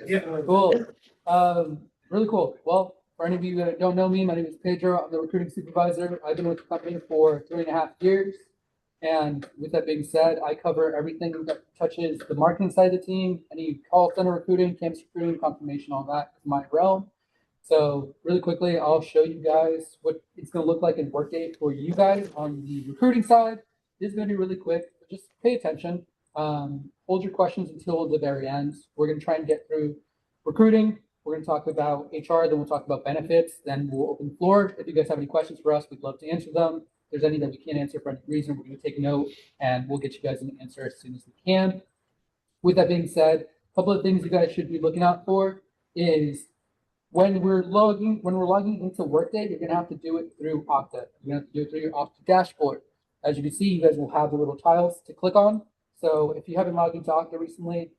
Yeah. Cool. Really cool. Well, for any of you that don't know me, my name is Pedro. I'm the recruiting supervisor. I've been with the company for 3.5 years. And with that being said, I cover everything that touches the marketing side of the team, any call center recruiting, campus recruiting, confirmation, all that is my realm. So really quickly, I'll show you guys what it's going to look like in Workday for you guys on the recruiting side. This is going to be really quick. Just pay attention. Hold your questions until the very end. We're going to try and get through recruiting. We're going to talk about HR, then we'll talk about benefits, then we'll open the floor. If you guys have any questions for us, we'd love to answer them. If there's any that we can't answer for any reason, we're going to take note and we'll get you guys an answer as soon as we can. With that being said, a couple of things you guys should be looking out for is when we're logging into Workday, you're going to have to do it through Okta. You're going to have to do it through your Okta dashboard. As you can see, you guys will have the little tiles to click on. So if you haven't logged into Okta recently,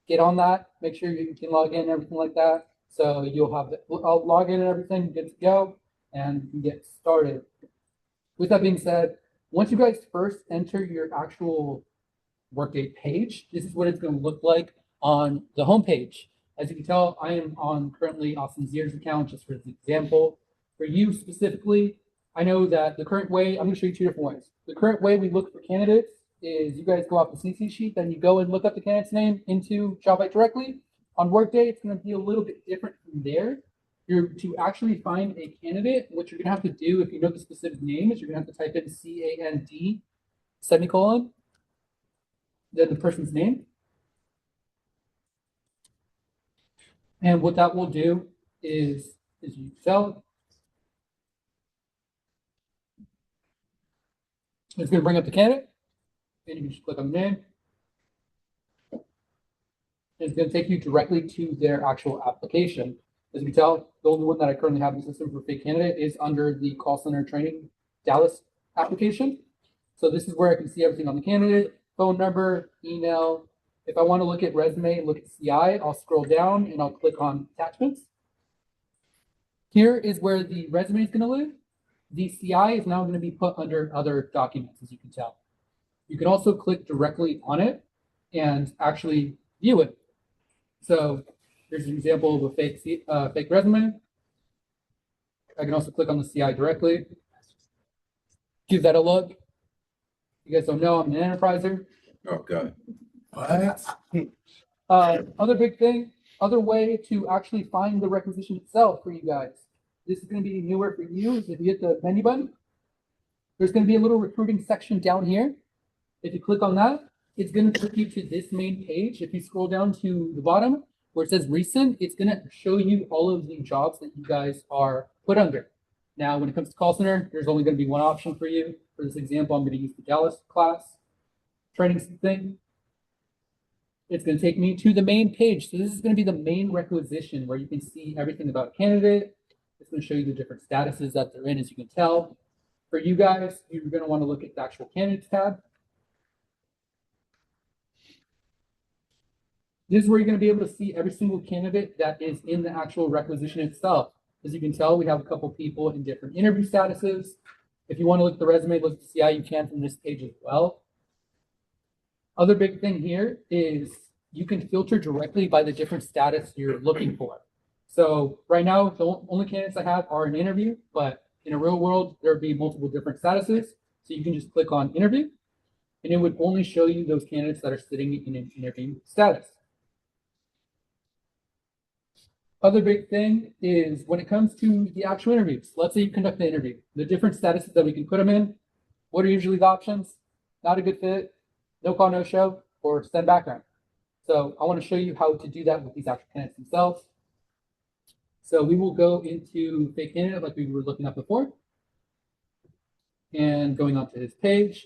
get on that. Make sure you can log in and everything like that. So you'll have I'll log in and everything, good to go, and you can get started. With that being said, once you guys first enter your actual Workday page, this is what it's going to look like on the home page. As you can tell, I am on currently Austin Zier's account, just for example. For you specifically, I know that the current way, I'm going to show you two different ways. The current way we look for candidates is you guys go off the CC sheet, then you go and look up the candidate's name into JobBite directly. On Workday, it's going to be a little bit different from there. To actually find a candidate, what you're going to have to do, if you know the specific name, is you're going to have to type in CAND semicolon, then the person's name. And what that will do is you tell it's going to bring up the candidate, and you can just click on the name. It's going to take you directly to their actual application. As you can tell, the only one that I currently have in the system for fake candidate is under the call center training Dallas application. So this is where I can see everything on the candidate, phone number, email. If I want to look at resume and look at CI, I'll scroll down and I'll click on attachments. Here is where the resume is going to live. The CI is now going to be put under other documents, as you can tell. You can also click directly on it and actually view it. So here's an example of a fake resume. I can also click on the CI directly. Give that a look. You guys don't know, I'm an enterpriser. Oh, God. Other big thing, other way to actually find the requisition itself for you guys. This is going to be newer for you. Is if you hit the menu button, there's going to be a little recruiting section down here. If you click on that, it's going to take you to this main page. If you scroll down to the bottom where it says recent, it's going to show you all of the jobs that you guys are put under. Now, when it comes to call center, there's only going to be one option for you. For this example, I'm going to use the Dallas class training thing. It's going to take me to the main page. So this is going to be the main requisition where you can see everything about a candidate. It's going to show you the different statuses that they're in, as you can tell. For you guys, you're going to want to look at the actual candidates tab. This is where you're going to be able to see every single candidate that is in the actual requisition itself. As you can tell, we have a couple people in different interview statuses. If you want to look at the resume, look at the CI, you can from this page as well. Other big thing here is you can filter directly by the different status you're looking for. So right now, the only candidates I have are an interview, but in a real world, there would be multiple different statuses. So you can just click on interview, and it would only show you those candidates that are sitting in an interview status. Other big thing is when it comes to the actual interviews, let's say you conduct the interview, the different statuses that we can put them in. What are usually the options? Not a good fit, no call, no show, or send background. So I want to show you how to do that with these actual candidates themselves. So we will go into fake candidate like we were looking at before. And going on to his page.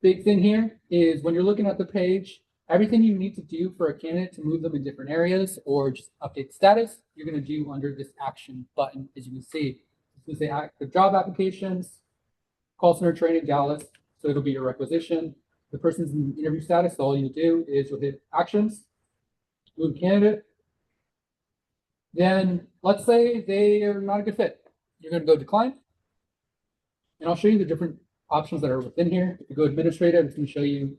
Big thing here is when you're looking at the page, everything you need to do for a candidate to move them in different areas or just update status, you're going to do under this action button, as you can see. It's going to say active job applications, call center training Dallas. So it'll be your requisition. The person's in interview status. So all you do is you'll hit actions, move candidate. Then let's say they are not a good fit. You're going to go decline. And I'll show you the different options that are within here. If you go administrative, it's going to show you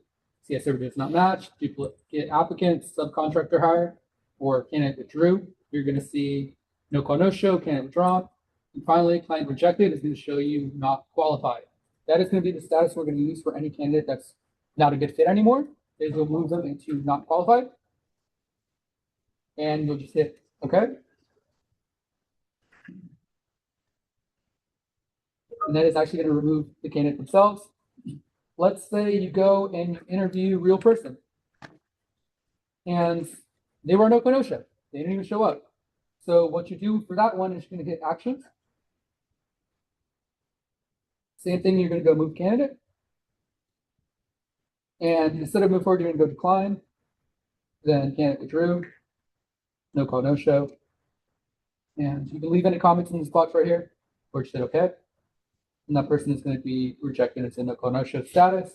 CS server does not match, duplicate applicants, subcontractor hire, or candidate withdrew. You're going to see no call, no show, candidate withdrawn. And finally, client rejected is going to show you not qualified. That is going to be the status we're going to use for any candidate that's not a good fit anymore. Is we'll move them into not qualified. And you'll just hit OK. And that is actually going to remove the candidate themselves. Let's say you go and you interview a real person. And they were no show. They didn't even show up. So what you do for that one is you're going to hit actions. Same thing, you're going to go move candidate. And instead of move forward, you're going to go decline. Then candidate withdrew. No call, no show. And you can leave any comments in this box right here, or just hit OK. And that person is going to be rejected. It's in no call, no show status.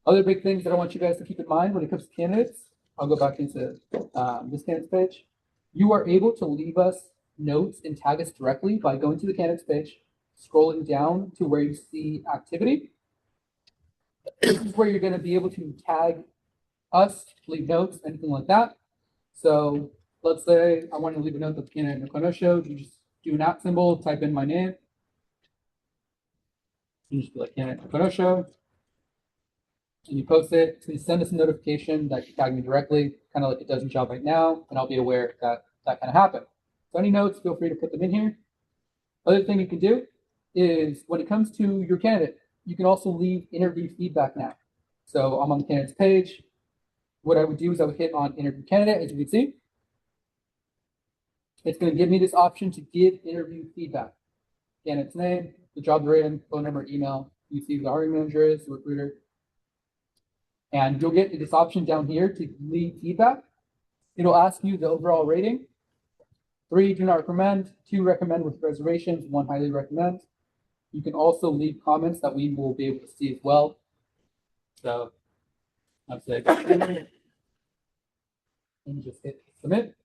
Other big things that I want you guys to keep in mind when it comes to candidates, I'll go back into this candidates page. You are able to leave us notes and tag us directly by going to the candidates page, scrolling down to where you see activity. This is where you're going to be able to tag us, leave notes, anything like that. So let's say I want to leave a note that the candidate no show. You just do an @ symbol, type in my name. You just be like candidate no show. And you post it, it's going to send us a notification that you tag me directly, kind of like it does in Job Right Now, and I'll be aware that that kind of happened. So any notes, feel free to put them in here. Other thing you can do is when it comes to your candidate, you can also leave interview feedback now. So I'm on the candidates page. What I would do is I would hit on interview candidate, as you can see. It's going to give me this option to give interview feedback. Candidate's name, the job they're in, phone number, email. You see who the hiring manager is, the recruiter. And you'll get this option down here to leave feedback. It'll ask you the overall rating. 3, do not recommend. 2, recommend with reservations. 1, highly recommend. You can also leave comments that we will be able to see as well. So I'll say, and just hit submit.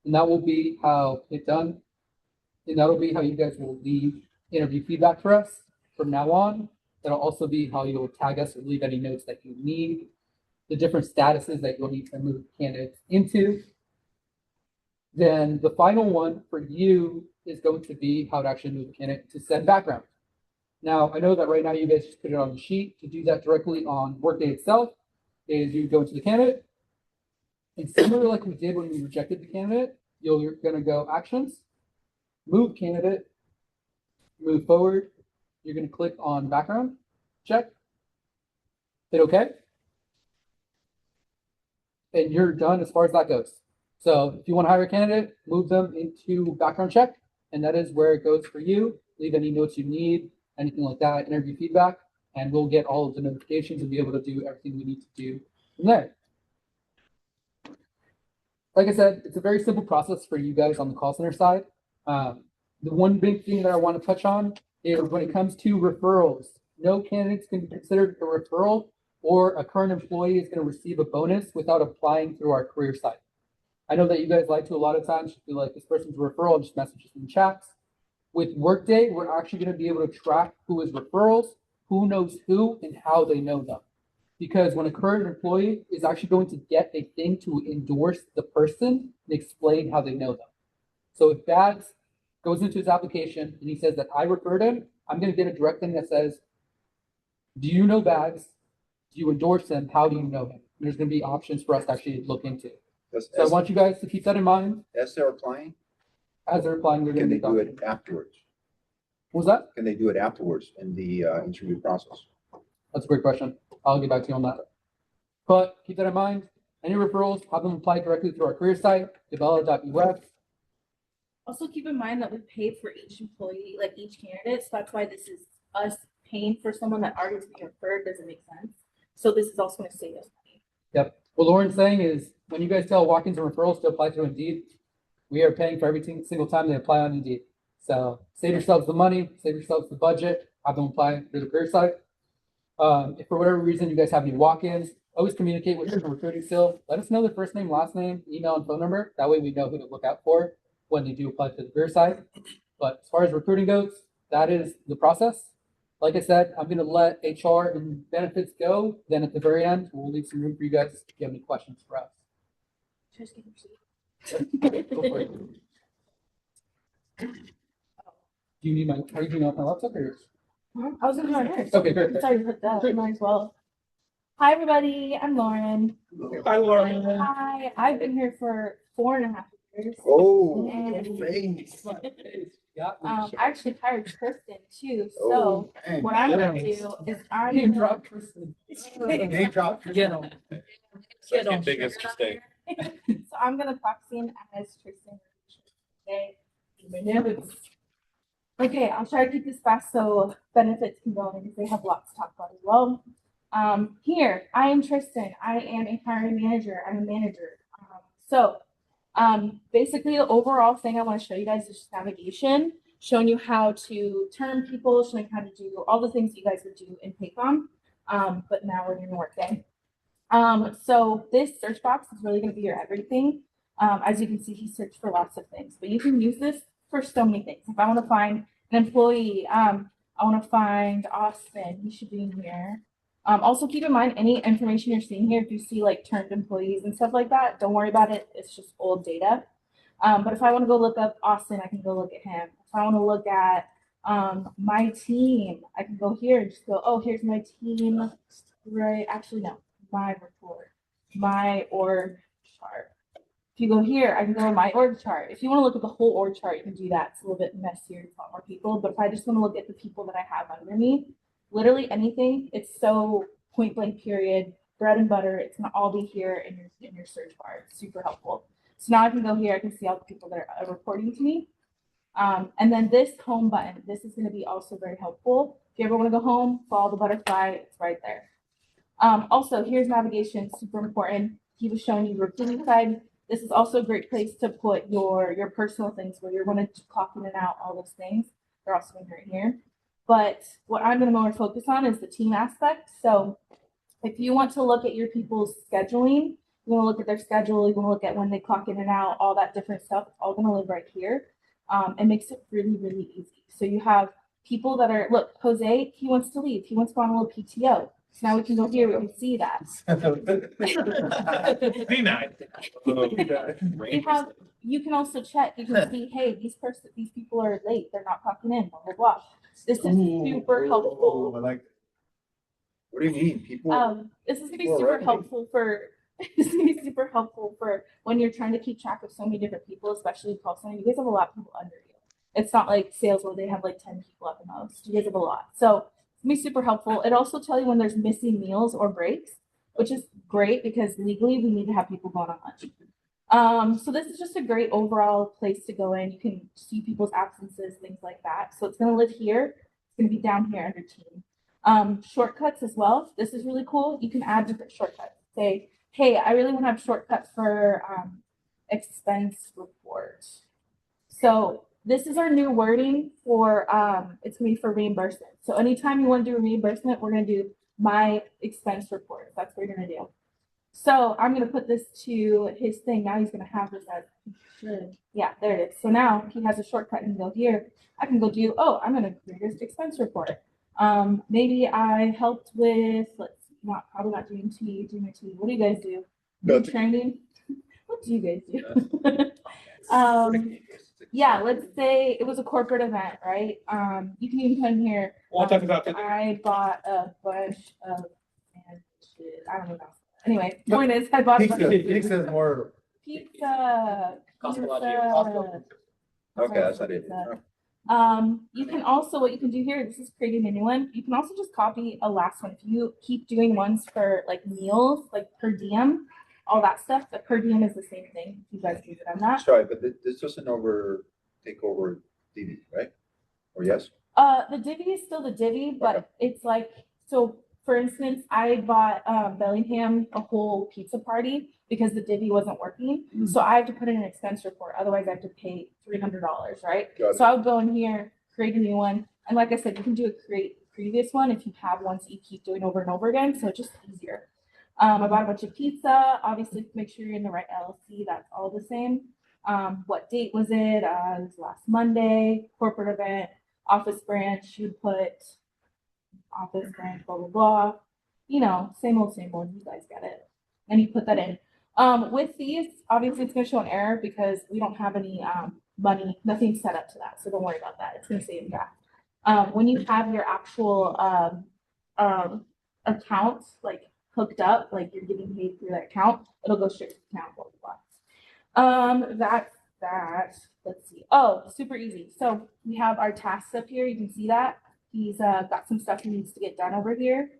And that will be how it's done. And that'll be how you guys will leave interview feedback for us from now on. That'll also be how you'll tag us or leave any notes that you need, the different statuses that you'll need to move candidates into. Then the final one for you is going to be how to actually move a candidate to send background. Now, I know that right now you guys just put it on the sheet. To do that directly on Workday itself is you go into the candidate. And similar like we did when we rejected the candidate, you're going to go actions, move candidate, move forward. You're going to click on background, check, hit OK. And you're done as far as that goes. So if you want to hire a candidate, move them into background check. And that is where it goes for you. Leave any notes you need, anything like that, interview feedback, and we'll get all of the notifications and be able to do everything we need to do from there. Like I said, it's a very simple process for you guys on the call center side. The one big thing that I want to touch on is when it comes to referrals, no candidates can be considered a referral, or a current employee is going to receive a bonus without applying through our career site. I know that you guys like to a lot of times be like, this person's a referral, just message us in chats. With Workday, we're actually going to be able to track who is referrals, who knows who, and how they know them. Because when a current employee is actually going to get a thing to endorse the person and explain how they know them. So if Bags goes into his application and he says that I referred him, I'm going to get a direct thing that says, do you know Bags? Do you endorse him? How do you know him? And there's going to be options for us to actually look into. So I want you guys to keep that in mind. As they're applying? As they're applying, they're going to do it afterwards? What was that? Can they do it afterwards in the interview process? That's a great question. I'll get back to you on that. But keep that in mind. Any referrals, have them apply directly through our career site, develop.uf. Also keep in mind that we pay for each employee, like each candidate. So that's why this is us paying for someone that already is being referred doesn't make sense. So this is also going to save us money. Yep. What Lauren's saying is when you guys tell walk-ins and referrals to apply through Indeed, we are paying for every single time they apply on Indeed. So save yourselves the money, save yourselves the budget, have them apply through the career site. If for whatever reason you guys have any walk-ins, always communicate with your recruiting still. Let us know their first name, last name, email, and phone number. That way we know who to look out for when they do apply to the career site. But as far as recruiting goes, that is the process. like I said, I'm gonna let HR and benefits go. Then at the very end, we'll leave some room for you guys if you have any questions for us. Just get your seat. Go for it. Do you need are you doing it on my laptop or yours? I was gonna go first. Okay, great. Sorry to put that, might as well. Hi, everybody, I'm Lauren. Hi, Lauren. Hi, I've been here for 4.5 years. Oh, And- face. Yeah. I actually hired Kristen too, so Oh, man. what I'm gonna do is I'm Name gonna. drop Kristen. Name drop. Forget him. Second biggest mistake. So I'm gonna proxy in as Tristan today. Okay, I'll try to keep this fast so benefits can go in because they have lots to talk about as well. Here, I am Tristan. I am a hiring manager. I'm a manager. Basically the overall thing I want to show you guys is just navigation, showing you how to term people, showing how to do all the things you guys would do in Paycom. But now we're in Workday. So this search box is really going to be your everything. As you can see, he searched for lots of things, but you can use this for so many things. If I want to find an employee, I want to find Austin, he should be in here. Also keep in mind any information you're seeing here, if you see like termed employees and stuff like that, don't worry about it. It's just old data. But if I want to go look up Austin, I can go look at him. If I want to look at my team, I can go here and just go, oh, here's my team. Right. Actually, no, my report, my org chart. If you go here, I can go to my org chart. If you want to look at the whole org chart, you can do that. It's a little bit messier. It's a lot more people. But if I just want to look at the people that I have under me, literally anything, it's so point blank period, bread and butter. It's gonna all be here in your search bar. It's super helpful. So now I can go here, I can see all the people that are reporting to me. And then this home button, this is gonna be also very helpful. If you ever wanna go home, follow the butterfly, it's right there. Also, here's navigation, super important. He was showing you the recruiting side. This is also a great place to put your personal things where you're gonna clock in and out, all those things. They're also in right here. But what I'm going to more focus on is the team aspect. So if you want to look at your people's scheduling, you want to look at their schedule, you want to look at when they clock in and out, all that different stuff, it's all going to live right here. It makes it really, really easy. So you have people that are, look, Jose, he wants to leave. He wants to go on a little PTO. So now we can go here, we can see that. You can also check, you can see, hey, these people are late, they're not clocking in, blah, blah, blah. This is super helpful. I like it. What do you mean? People? This is gonna be People are super ready. helpful for, this is gonna be super helpful for when you're trying to keep track of so many different people, especially call center. You guys have a lot of people under you. It's not like sales where they have like 10 people at the most. You guys have a lot. So it's gonna be super helpful. It also tells you when there's missing meals or breaks, which is great because legally we need to have people going on lunch. So this is just a great overall place to go in. You can see people's absences, things like that. So it's going to live here. It's going to be down here under team. Shortcuts as well. This is really cool. You can add different shortcuts. Say, hey, I really want to have shortcuts for expense report. So this is our new wording for, it's going to be for reimbursement. So anytime you want to do a reimbursement, we're going to do my expense report. That's what you're going to do. So I'm going to put this to his thing. Now he's going to have this as, yeah, there it is. So now he has a shortcut and go here. I can go do, oh, I'm going to create his expense report. Maybe I helped with, let's see, probably not doing T. What do you guys do? Nothing. Training? What do you guys do? Yeah, let's say it was a corporate event, right? You can even come here. I bought a bunch of, I don't know. Anyway, point is, I bought a bunch of Pizza is more. pizza. Okay, that's not it. You can also, what you can do here, this is creating a new one. You can also just copy a last one. If you keep doing ones for like meals, like per diem, all that stuff, the per diem is the same thing. You guys do it on that. Sorry, but this doesn't take over DD, right? Or yes? The divvy is still the divvy, but it's like, so for instance, I bought Bellingham a whole pizza party because the divvy wasn't working. Mm. So I have to put in an expense report. Otherwise, I have to pay $300, right? Got it. So I would go in here, create a new one. And like I said, you can do a create previous one if you have ones that you keep doing over and over again. So it's just easier. I bought a bunch of pizza. Obviously, make sure you're in the right LLC. That's all the same. What date was it? It was last Monday. Corporate event, office branch. You would put office branch, blah, blah, blah. You know, same old, you guys get it. And you put that in. With these, obviously it's gonna show an error because we don't have any, money, nothing set up to that, so don't worry about that, it's gonna say in draft. When you have your actual, account, like hooked up, like you're getting paid through that account, it'll go straight to the account, blah, blah, blah. That's that. Let's see. Oh, super easy. So we have our tasks up here. You can see that. He's got some stuff he needs to get done over here.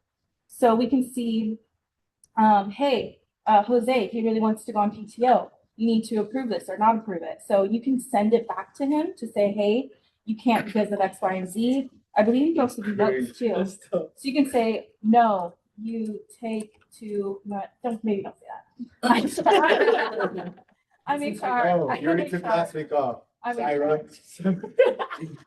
So we can see, hey, Jose, he really wants to go on PTO. You need to approve this or not approve it. So you can send it back to him to say, hey, you can't because of X, Y, and Z. I believe you can also do notes too. So you can say, no, you take to, don't say that. I make sure. No, you already took last week off. I make Syra.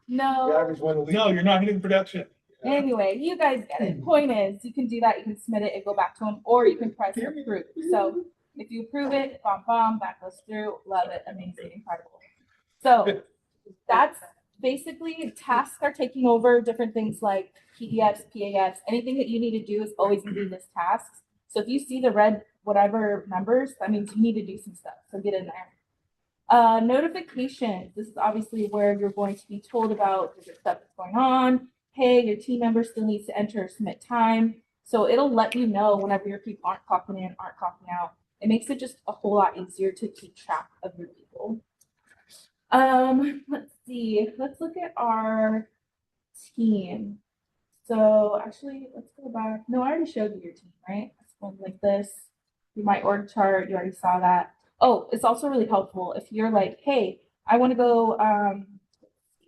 No. The average one a week. No, you're not hitting production. Anyway, you guys get it. Point is, you can do that. You can submit it and go back to him, or you can press approve. So if you approve it, that goes through. Love it. Amazing. Incredible. So that's basically tasks are taking over different things like PDX, PAS. Anything that you need to do is always going to be this tasks. So if you see the red whatever numbers, that means you need to do some stuff. So get in there. Notifications. This is obviously where you're going to be told about different stuff that's going on. Hey, your team member still needs to enter or submit time. So it'll let you know whenever your people aren't clocking in, aren't clocking out. It makes it just a whole lot easier to keep track of your people. Let's see. Let's look at our team. So actually, let's go back. No, I already showed you your team, right? It's going like this. My org chart, you already saw that. Oh, it's also really helpful if you're like, hey, I want to go,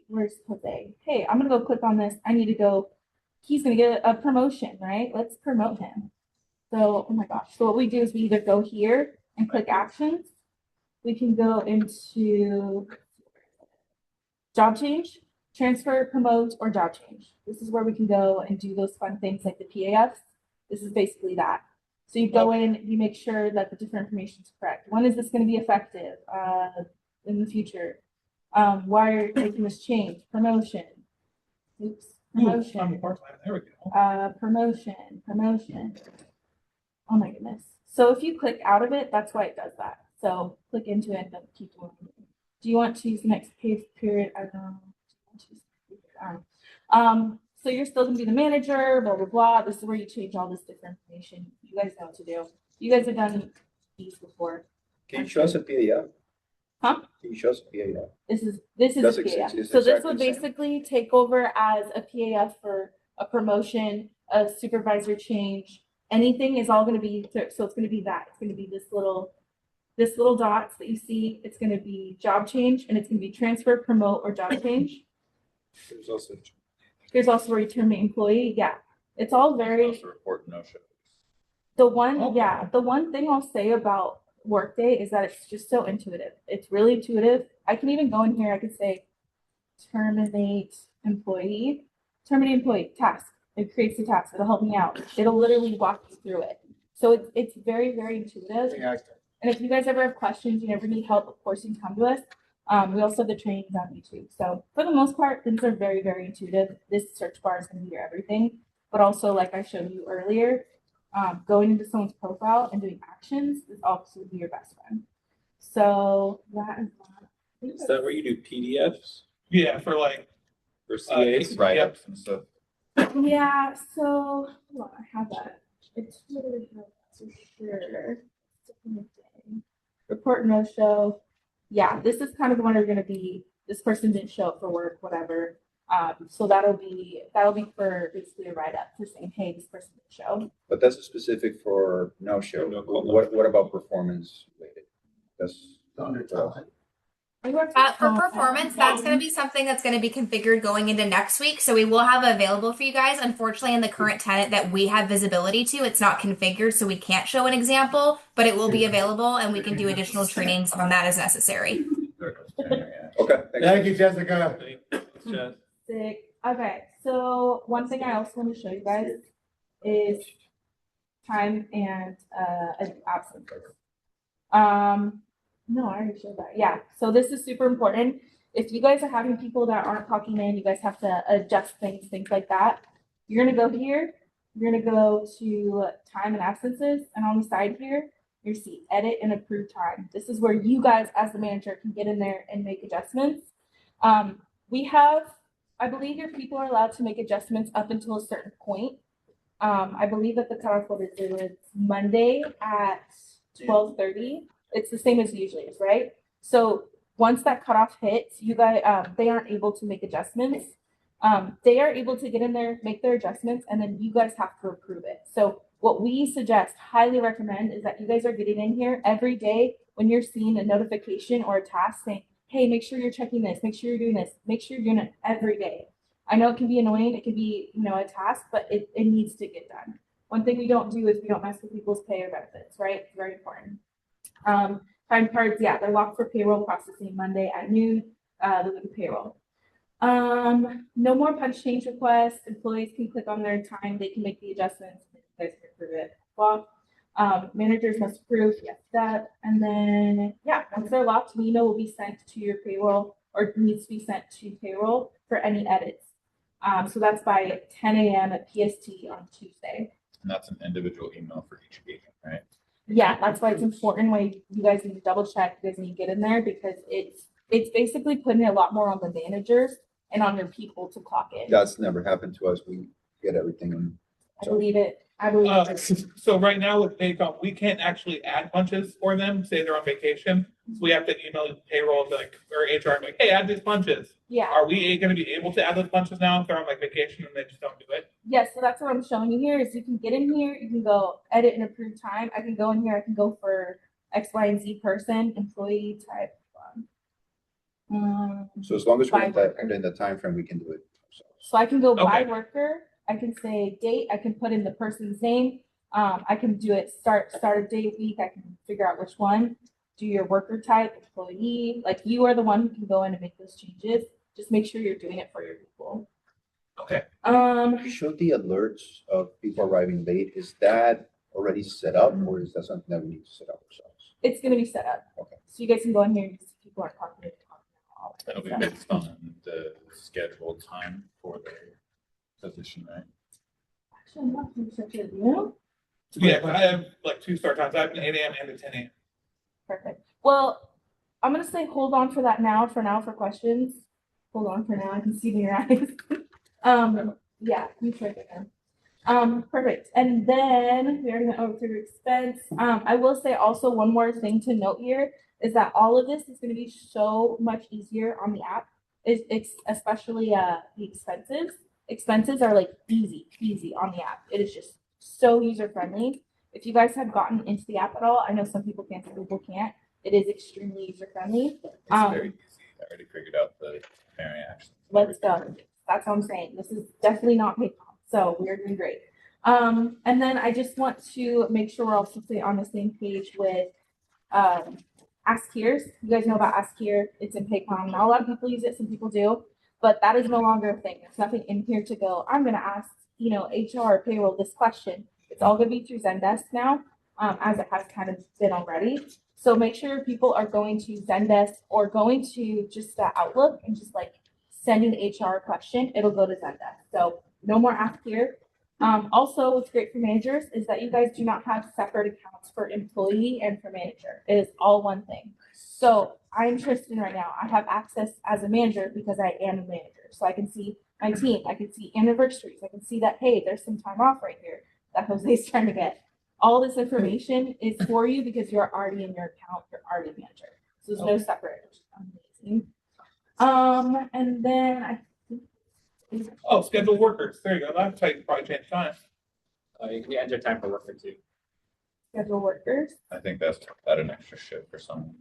where's Jose? Hey, I'm going to go click on this. I need to go. He's going to get a promotion, right? Let's promote him. So, oh my gosh. So what we do is we either go here and click actions. We can go into job change, transfer, promote, or job change. This is where we can go and do those fun things like the PAFs. This is basically that. So you go in, you make sure that the different information is correct. When is this going to be effective in the future? Why are you making this change? Promotion. Oops. Promotion. There we go. Promotion. Oh my goodness. So if you click out of it, that's why it does that. So click into it and keep going. Do you want to use the next pay period? I don't know. So you're still gonna be the manager, blah, blah, blah. This is where you change all this different information. You guys know what to do. You guys have done these before. Can you show us a PDF? Huh? Can you show us a PDF? This is That's a PAF. it's So this exactly would the same. basically take over as a PAF for a promotion, a supervisor change. Anything is all gonna be, so it's gonna be that. It's gonna be this little dots that you see. It's gonna be job change, and it's gonna be transfer, promote, or job change. There's also Here's also where you terminate employee. Yeah, it's all very, Also report no show. the one, Okay. yeah, the one thing I'll say about Workday is that it's just so intuitive. It's really intuitive. I can even go in here, I could say terminate employee task. It creates the task. It'll help me out. It'll literally walk you through it. So it's very, very intuitive. And if you guys ever have questions, you ever need help, of course you can come to us. We also have the trainings on YouTube. So for the most part, things are very, very intuitive. This search bar is going to be your everything. But also, like I showed you earlier, going into someone's profile and doing actions is also be your best friend. So that is that. Is that where you do PDFs? Yeah, for like. For CAs? write-ups and stuff. Yeah, so hold on, I have that. It's really helpful for sure. Report no show. Yeah, this is kind of the one you're gonna be, this person didn't show up for work, whatever. So that'll be for basically a write-up for saying, hey, this person didn't show. But that's specific for no show. What about performance related? That's Under time. For performance, that's going to be something that's going to be configured going into next week. So we will have it available for you guys. Unfortunately, in the current tenant that we have visibility to, it's not configured, so we can't show an example, but it will be available and we can do additional trainings on that as necessary. Okay. Thank you, Jessica. Just Sick. Okay, so one thing I also want to show you guys is time and absences. No, I already showed that. Yeah, so this is super important. If you guys are having people that aren't clocking in, you guys have to adjust things like that. You're gonna go here, you're gonna go to time and absences, and on the side here, you see edit and approve time. This is where you guys as the manager can get in there and make adjustments. We have, I believe your people are allowed to make adjustments up until a certain point. I believe that the cutoff what it is Monday at 12:30. It's the same as usually is, right? So once that cutoff hits, you guys, they aren't able to make adjustments. They are able to get in there, make their adjustments, and then you guys have to approve it. So what we suggest, highly recommend, is that you guys are getting in here every day when you're seeing a notification or a task saying, hey, make sure you're checking this, make sure you're doing this, make sure you're doing it every day. I know it can be annoying, it can be, a task, but it needs to get done. One thing we don't do is we don't mess with people's pay or benefits, right? It's very important. Time cards, yeah, they're locked for payroll processing Monday at noon, the week of payroll. No more punch change requests. Employees can click on their time, they can make the adjustments, you guys can approve it. Well, managers must approve, yes, that. And then, yeah, once they're locked, an email will be sent to your payroll or needs to be sent to payroll for any edits. So that's by 10 a.m. at PST on Tuesday. And that's an individual email for each agent, right? Yeah, that's why it's important. Why you guys need to double check, you guys need to get in there because it's basically putting a lot more on the managers and on your people to clock in. That's never happened to us. We get everything in. I believe it. I believe it. So right now with Paycom, we can't actually add punches for them, say they're on vacation. So we have to email payroll or HR like, hey, add these punches. Yeah. Are we going to be able to add those punches now if they're on vacation and they just don't do it? Yes, so that's what I'm showing you here is you can get in here, you can go edit and approve time. I can go in here, I can go for X, Y, and Z person, employee type. So as long as we're By in worker. the time frame, we can do it ourselves. So I can go by Okay. worker, I can say date, I can put in the person's name. I can do it start of day, week, I can figure out which one. Do your worker type, employee, like you are the one who can go in and make those changes. Just make sure you're doing it for your people. Okay. Show the alerts of people arriving late. Is that already set up or is that something that we need to set up ourselves? It's gonna be set up. Okay. So you guys can go in here and see people aren't talking to all that That'll be stuff. based on the scheduled time for the position, right? Actually, I'm not too sure, you know? Yeah, I have like two start times. I have an 8 a.m. and a 10 a.m. Perfect. Well, I'm gonna say hold on for that now, for questions. Hold on for now, I can see in your eyes. Yeah, you trick it then. Perfect. And then we already went over through expense. I will say also one more thing to note here is that all of this is gonna be so much easier on the app. It's especially the expenses. Expenses are like easy on the app. It is just so user friendly. If you guys have gotten into the app at all, I know some people can, some people can't. It is extremely user friendly. It's very easy. I already figured out the primary actions. Let's go. That's what I'm saying. This is definitely not PayPal. So we're doing great. And then I just want to make sure we're all simply on the same page with Ask Here's. You guys know about Ask Here. It's in Paycom. Not a lot of people use it. Some people do. But that is no longer a thing. There's nothing in here to go, I'm going to ask, HR or payroll this question. It's all going to be through Zendesk now, as it has kind of been already. So make sure people are going to Zendesk or going to just Outlook and just like sending HR a question. It'll go to Zendesk. So no more Ask Here. Also, what's great for managers is that you guys do not have separate accounts for employee and for manager. It is all one thing. So I'm Tristan right now. I have access as a manager because I am a manager. So I can see my team. I can see anniversaries. I can see that, hey, there's some time off right here that Jose's trying to get. All this information is for you because you're already in your account. You're already a manager. So there's no separate, which is amazing. And then I think Oh, scheduled workers. There you go. That's how you probably change time. You can enter time for worker too. schedule workers. I think that's add an extra shift for someone.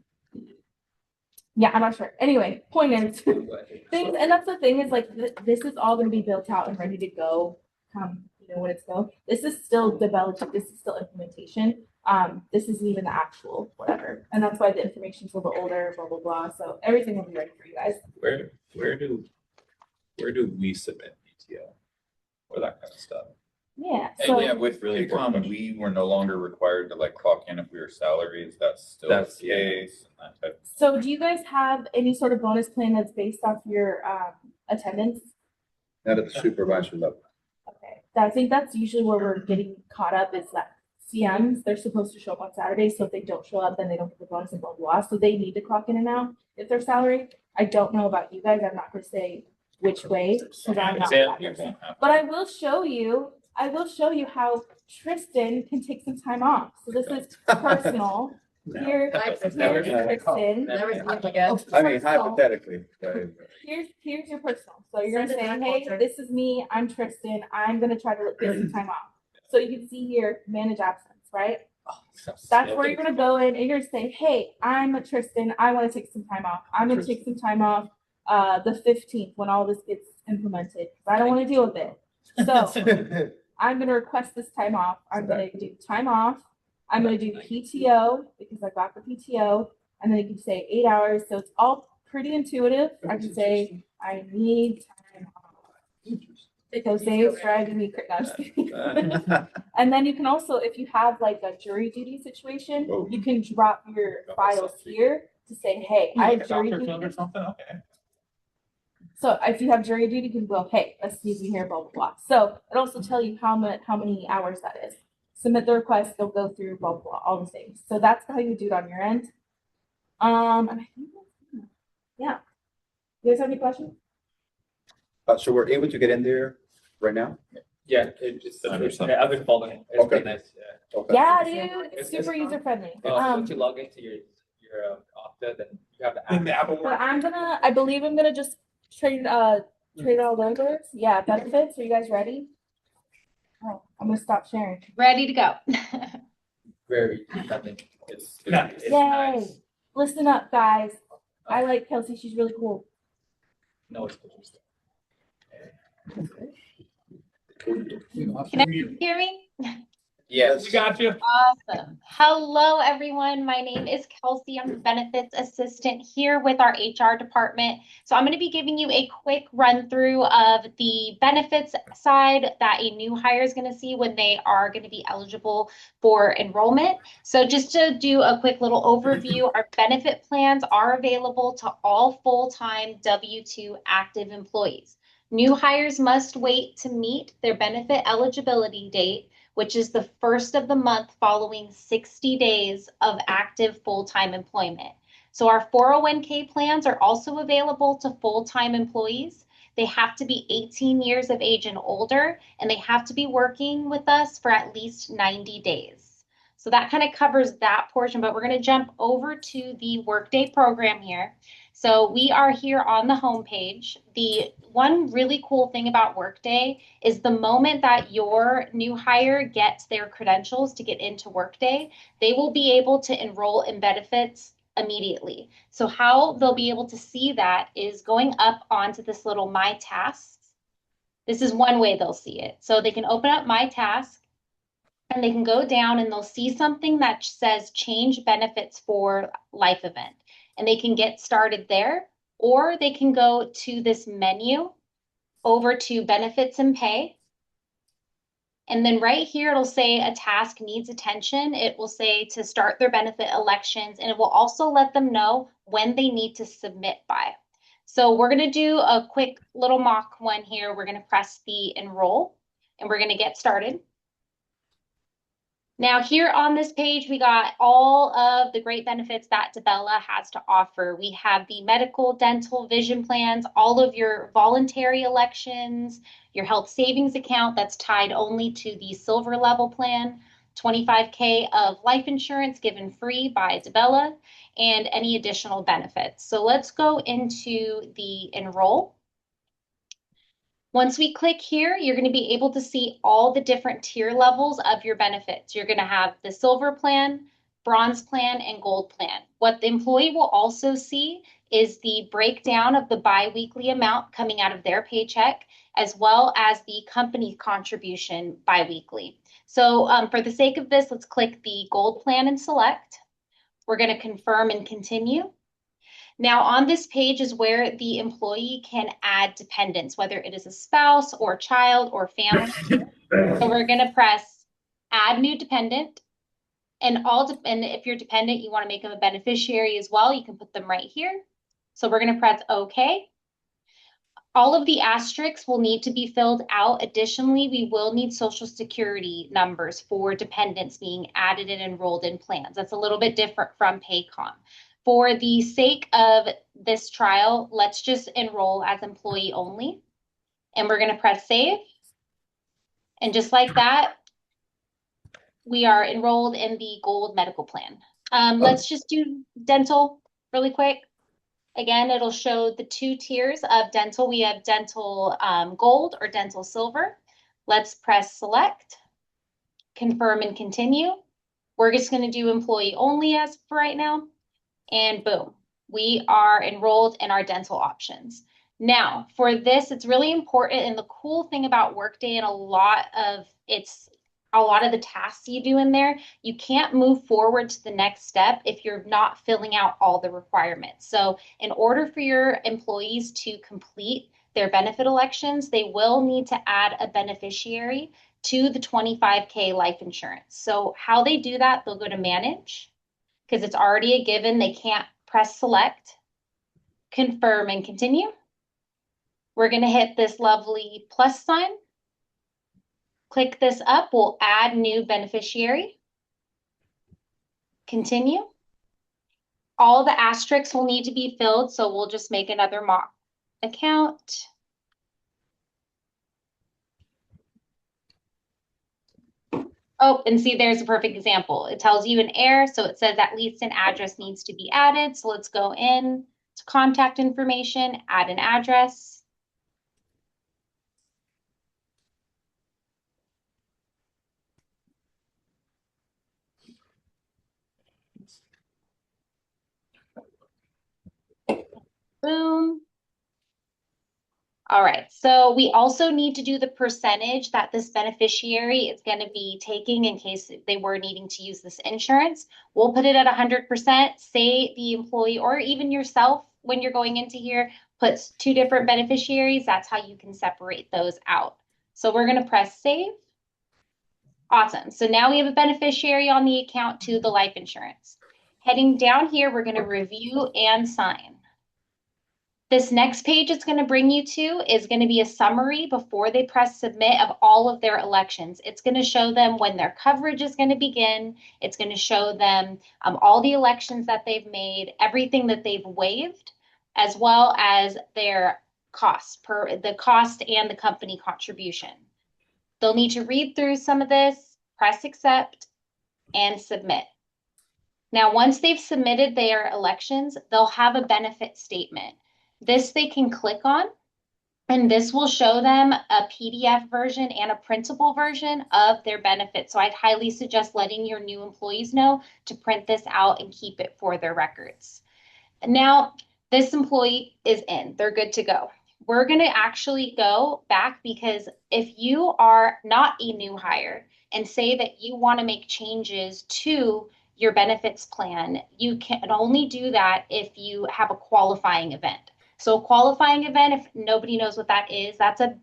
Yeah, I'm not sure. Anyway, point is, things, and that's the thing is like, this is all gonna be built out and ready to go. When it's go, this is still developed, this is still implementation. This isn't even the actual whatever. And that's why the information's a little bit older, blah, blah, blah. So everything will be ready for you guys. Where do we submit PTO or that kind of stuff? Yeah, Hey, so yeah, with Really Paycom, important. we were no longer required to like clock in if we were salaried. That's still That's- the yeah. case and that type. so do you guys have any sort of bonus plan that's based off your attendance? Not at the supervisor level. Okay, I think that's usually where we're getting caught up is that CMs, they're supposed to show up on Saturday, so if they don't show up, then they don't get the bonus and blah, blah, blah. So they need to clock in and out if they're salary. I don't know about you guys. I'm not gonna say which way, because I'm not that person. But I will show you how Tristan can take some time off. So this is personal. Here's Tristan. I mean, hypothetically. Here's your personal. So you're gonna say, hey, this is me, I'm Tristan, I'm gonna try to get some time off. So you can see here, manage absence, right? That's where you're gonna go in and you're gonna say, hey, I'm Tristan, I wanna take some time off. I'm gonna take some time off the 15th when all this gets implemented, because I don't wanna deal with it. So I'm gonna request this time off. I'm gonna do time off. I'm gonna do PTO because I got the PTO, and then you can say 8 hours. So it's all pretty intuitive. I can say I need time off. Jose's driving me crazy. And then you can also, if you have like a jury duty situation, you can drop your files here to say, hey, I have jury Doctor duty. or something, okay. So if you have jury duty, you can go, hey, let's need me here, blah, blah, blah. So it also tell you how many hours that is. Submit the request, they'll go through, blah, blah, blah, all the things. So that's how you do it on your end. And I think that's, yeah. You guys have any questions? So we're able to get in there right now? Yeah, it just, Under something. yeah, I've been following it. It's Okay. pretty nice, yeah. Okay. Yeah, dude, it's It's super fun. user friendly. Once you log into your Okta, then you have the In the app. Apple But Work. I believe I'm gonna just trade it all over. Yeah, benefits. Are you guys ready? Oh, I'm gonna stop sharing. Ready to go. Very, nothing. It's Nice. it's Yay. nice. Listen up, guys. I like Kelsey. She's really cool. No, it's interesting. Can you hear me? Yes. We got you. Awesome. Hello, everyone. My name is Kelsey. I'm the benefits assistant here with our HR department. So I'm going to be giving you a quick run through of the benefits side that a new hire is going to see when they are going to be eligible for enrollment. So just to do a quick little overview, our benefit plans are available to all full-time W-2 active employees. New hires must wait to meet their benefit eligibility date, which is the first of the month following 60 days of active full-time employment. So our 401k plans are also available to full-time employees. They have to be 18 years of age and older, and they have to be working with us for at least 90 days. So that kind of covers that portion, but we're going to jump over to the Workday program here. So we are here on the homepage. The one really cool thing about Workday is the moment that your new hire gets their credentials to get into Workday, they will be able to enroll in benefits immediately. So how they'll be able to see that is going up onto this little My Tasks. This is one way they'll see it. So they can open up My Task and they can go down and they'll see something that says change benefits for life event. And they can get started there, or they can go to this menu over to benefits and pay. And then right here, it'll say a task needs attention. It will say to start their benefit elections, and it will also let them know when they need to submit by. So we're going to do a quick little mock one here. We're going to press the enroll, and we're going to get started. Now here on this page, we got all of the great benefits that DiBella has to offer. We have the medical, dental, vision plans, all of your voluntary elections, your health savings account that's tied only to the silver level plan, 25K of life insurance given free by DiBella, and any additional benefits. So let's go into the enroll. Once we click here, you're going to be able to see all the different tier levels of your benefits. You're going to have the silver plan, bronze plan, and gold plan. What the employee will also see is the breakdown of the biweekly amount coming out of their paycheck, as well as the company contribution biweekly. So for the sake of this, let's click the gold plan and select. We're going to confirm and continue. Now on this page is where the employee can add dependents, whether it is a spouse or child or family. So we're going to press add new dependent, and if you're dependent, you want to make them a beneficiary as well, you can put them right here. So we're going to press OK. All of the asterisks will need to be filled out. Additionally, we will need social security numbers for dependents being added and enrolled in plans. That's a little bit different from Paycom. For the sake of this trial, let's just enroll as employee only. And we're going to press save. And just like that, we are enrolled in the gold medical plan. Let's just do dental really quick. Again, it'll show the 2 tiers of dental. We have dental gold or dental silver. Let's press select, confirm and continue. We're just going to do employee only as for right now. And boom, we are enrolled in our dental options. Now, for this, it's really important. And the cool thing about Workday and a lot of the tasks you do in there, you can't move forward to the next step if you're not filling out all the requirements. So in order for your employees to complete their benefit elections, they will need to add a beneficiary to the 25K life insurance. So how they do that, they'll go to manage, because it's already a given. They can't press select, confirm and continue. We're going to hit this lovely plus sign. Click this up, we'll add new beneficiary. Continue. All the asterisks will need to be filled, so we'll just make another mock account. Oh, and see, there's a perfect example. It tells you an error, so it says at least an address needs to be added. So let's go in to contact information, add an address. Boom. All right, so we also need to do the percentage that this beneficiary is going to be taking in case they were needing to use this insurance. We'll put it at 100%. Say the employee or even yourself, when you're going into here, puts 2 different beneficiaries. That's how you can separate those out. So we're going to press save. Awesome. So now we have a beneficiary on the account to the life insurance. Heading down here, we're going to review and sign. This next page it's going to bring you to is going to be a summary before they press submit of all of their elections. It's going to show them when their coverage is going to begin. It's going to show them all the elections that they've made, everything that they've waived, as well as their the cost and the company contribution. They'll need to read through some of this, press accept, and submit. Now, once they've submitted their elections, they'll have a benefit statement. This they can click on, and this will show them a PDF version and a printable version of their benefits. So I'd highly suggest letting your new employees know to print this out and keep it for their records. Now, this employee is in. They're good to go. We're going to actually go back, because if you are not a new hire and say that you want to make changes to your benefits plan, you can only do that if you have a qualifying event. So a qualifying event, if nobody knows what that is, that's a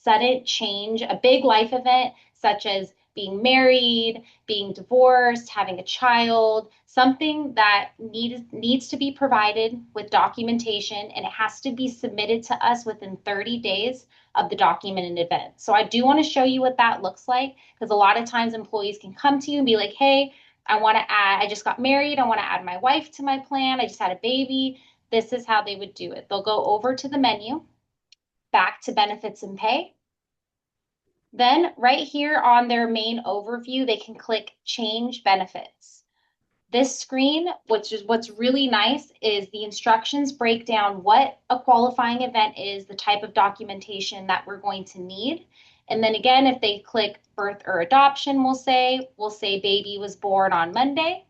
sudden change, a big life event, such as being married, being divorced, having a child, something that needs to be provided with documentation, and it has to be submitted to us within 30 days of the documented event. So I do want to show you what that looks like, because a lot of times employees can come to you and be like, hey, I just got married, I want to add my wife to my plan, I just had a baby. This is how they would do it. They'll go over to the menu, back to benefits and pay. Then right here on their main overview, they can click change benefits. This screen, which is what's really nice, is the instructions break down what a qualifying event is, the type of documentation that we're going to need. And then again, if they click birth or adoption, we'll say baby was born on Monday.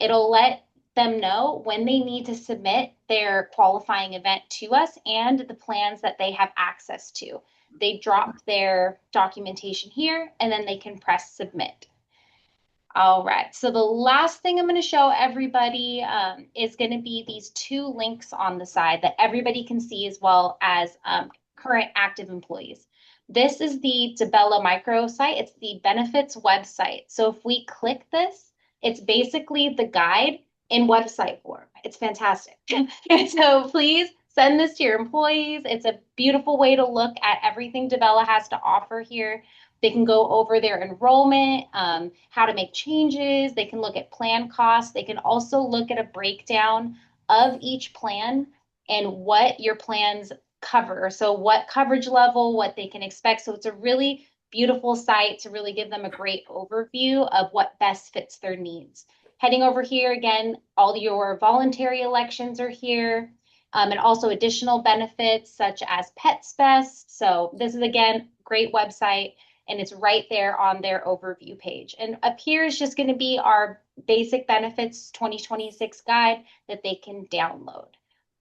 It'll let them know when they need to submit their qualifying event to us and the plans that they have access to. They drop their documentation here, and then they can press submit. All right, so the last thing I'm going to show everybody is going to be these 2 links on the side that everybody can see, as well as current active employees. This is the Tabella micro site. It's the benefits website. So if we click this, it's basically the guide in website form. It's fantastic. So please send this to your employees. It's a beautiful way to look at everything DaBella has to offer here. They can go over their enrollment, how to make changes. They can look at plan costs. They can also look at a breakdown of each plan and what your plans cover. So what coverage level, what they can expect. So it's a really beautiful site to really give them a great overview of what best fits their needs. Heading over here again, all your voluntary elections are here, and also additional benefits such as Pets Best. So this is again, great website, and it's right there on their overview page. And up here is just going to be our basic benefits 2026 guide that they can download.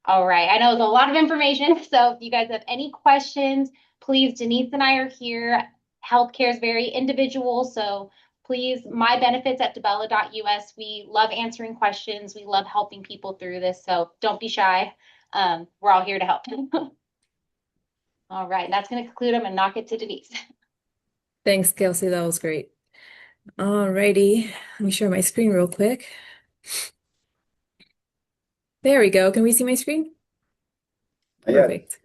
All right, I know it's a lot of information, so if you guys have any questions, please, Denise and I are here. Healthcare is very individual, so please, mybenefits@debella.us. We love answering questions. We love helping people through this, so don't be shy. We're all here to help. All right, that's going to conclude. I'm going to knock it to Denise. Thanks, Kelsey. That was great. Alrighty, let me share my screen real quick. There we go. Can we see my screen? Yeah. Perfect.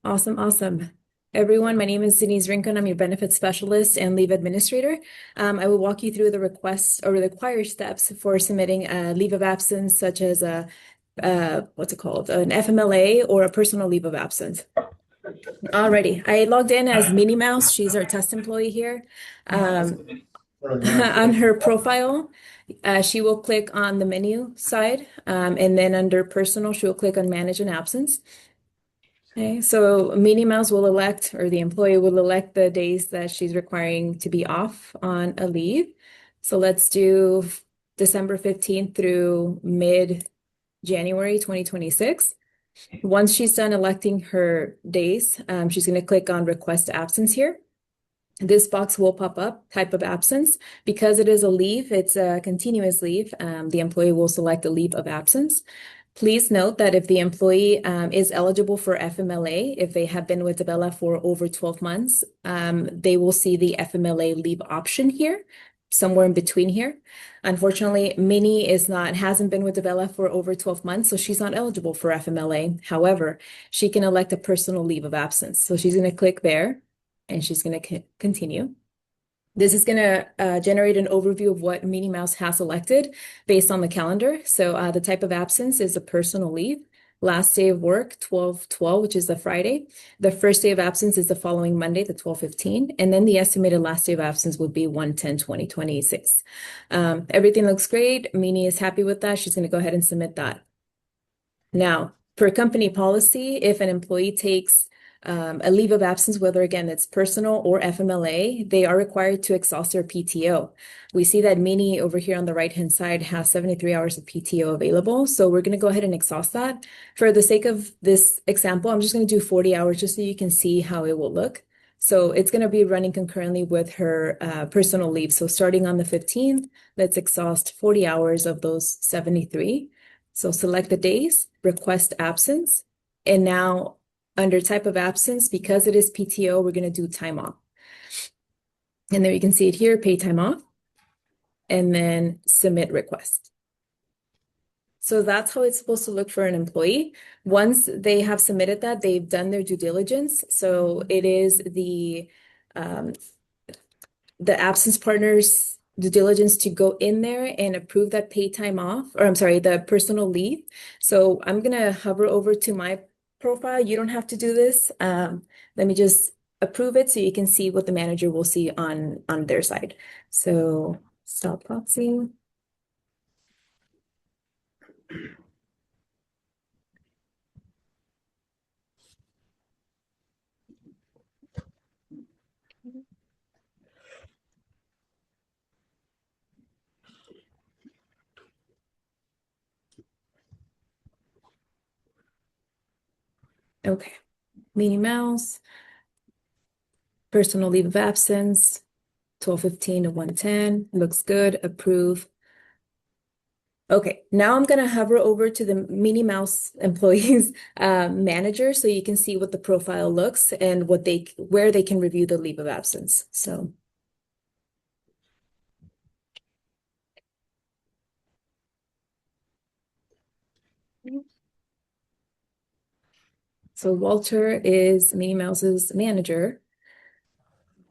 Awesome, awesome. Everyone, my name is Denise Rincon. I'm your benefits specialist and leave administrator. I will walk you through the request or required steps for submitting a leave of absence, such as a what's it called, an FMLA or a personal leave of absence. Alrighty, I logged in as Minnie Mouse. She's our test employee here. On her profile, she will click on the menu side, and then under personal, she will click on manage an absence. Okay, so Minnie Mouse will elect, or the employee will elect the days that she's requiring to be off on a leave. So let's do December 15th through mid-January 2026. Once she's done electing her days, she's going to click on request absence here. This box will pop up, type of absence. Because it is a leave, it's a continuous leave, the employee will select a leave of absence. Please note that if the employee is eligible for FMLA, if they have been with DaBella for over 12 months, they will see the FMLA leave option here, somewhere in between here. Unfortunately, Minnie hasn't been with DaBella for over 12 months, so she's not eligible for FMLA. However, she can elect a personal leave of absence. So she's going to click there, and she's going to continue. This is going to generate an overview of what Minnie Mouse has elected based on the calendar. So the type of absence is a personal leave. Last day of work, 12/12, which is the Friday. The first day of absence is the following Monday, the 12/15. And then the estimated last day of absence will be 1/10/2026. Everything looks great. Minnie is happy with that. She's going to go ahead and submit that. Now, per company policy, if an employee takes a leave of absence, whether again it's personal or FMLA, they are required to exhaust their PTO. We see that Minnie over here on the right-hand side has 73 hours of PTO available. So we're going to go ahead and exhaust that. For the sake of this example, I'm just going to do 40 hours just so you can see how it will look. So it's going to be running concurrently with her personal leave. So starting on the 15th, let's exhaust 40 hours of those 73. So select the days, request absence, and now under type of absence, because it is PTO, we're going to do time off. And there you can see it here, pay time off, and then submit request. So that's how it's supposed to look for an employee. Once they have submitted that, they've done their due diligence. So it is the absence partner's due diligence to go in there and approve that pay time off, or I'm sorry, the personal leave. So I'm going to hover over to my profile. You don't have to do this. Let me just approve it so you can see what the manager will see on their side. So stop proxy. Okay, Minnie Mouse, personal leave of absence, 12/15 to 1/10, looks good, approve. Okay, now I'm gonna hover over to the Minnie Mouse employees manager so you can see what the profile looks and where they can review the leave of absence. So. So Walter is Minnie Mouse's manager.